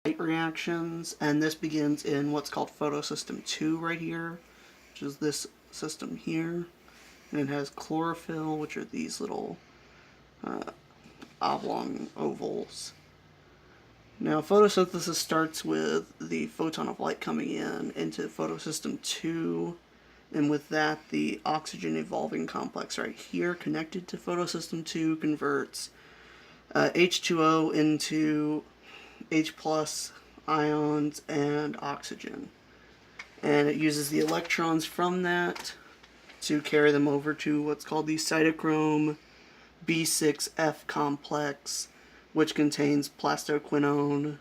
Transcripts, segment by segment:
light reactions, and this begins in what's called photosystem 2 right here, which is this system here. And it has chlorophyll, which are these little oblong ovals. Now, photosynthesis starts with the photon of light coming in into photosystem 2, and with that, the oxygen evolving complex right here connected to photosystem 2 converts H2O into H plus ions and oxygen. And it uses the electrons from that to carry them over to what's called the cytochrome B6F complex, which contains plastoquinone,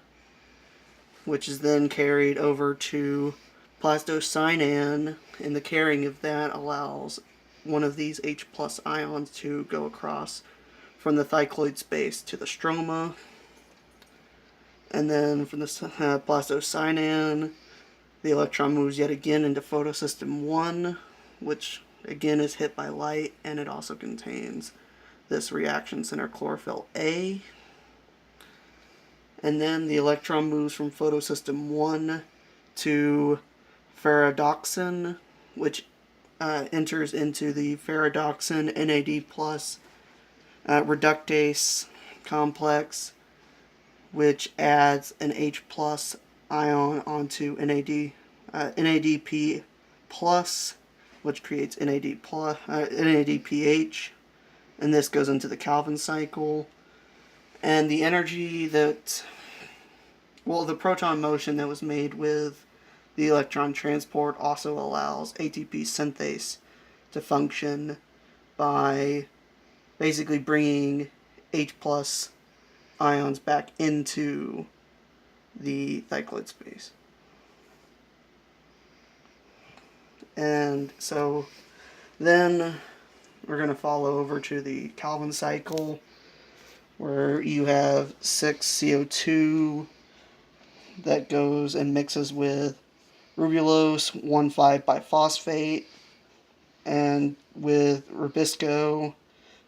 which is then carried over to plastocyanin, and the carrying of that allows one of these H plus ions to go across from the thylakoid space to the stroma. And then from the plastocyanin, the electron moves yet again into photosystem 1, which again is hit by light, and it also contains this reaction center chlorophyll A. And then the electron moves from photosystem 1 to ferredoxin, which enters into the ferredoxin NAD plus reductase complex, which adds an H plus ion onto NADP plus, which creates NADPH, and this goes into the Calvin cycle. And the energy that, the proton motion that was made with the electron transport also allows ATP synthase to function by basically bringing H plus ions back into the thylakoid space. And so then we're going to follow over to the Calvin cycle, where you have 6CO2 that goes and mixes with ribulose 1,5-biphosphate, and with ribisco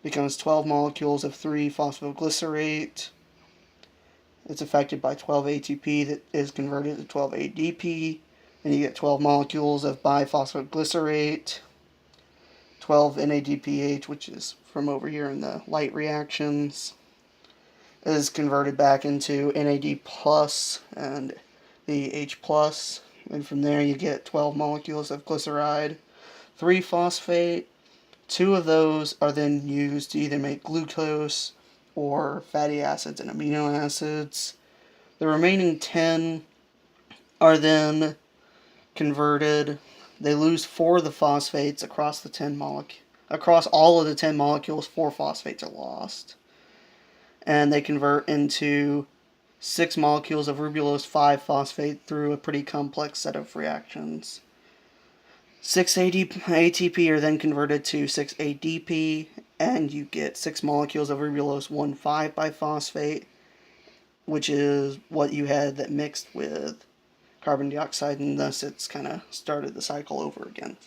becomes 12 molecules of 3-phosphoglycerate. It's affected by 12 ATP that is converted to 12 ADP, and you get 12 molecules of biphosphoglycerate, 12 NADPH, which is from over here in the light reactions, is converted back into NAD plus and the H plus, and from there you get 12 molecules of glyceride, 3-phosphate. 2 of those are then used to either make glucose or fatty acids and amino acids. The remaining 10 are then converted. They lose 4 of the phosphates across the 10 molecules. Across all of the 10 molecules, 4 phosphates are lost. And they convert into 6 molecules of ribulose 5-phosphate through a pretty complex set of reactions. 6 ATP are then converted to 6 ADP, and you get 6 molecules of ribulose 1,5-biphosphate, which is what you had that mixed with carbon dioxide, and thus it's kind of started the cycle over again.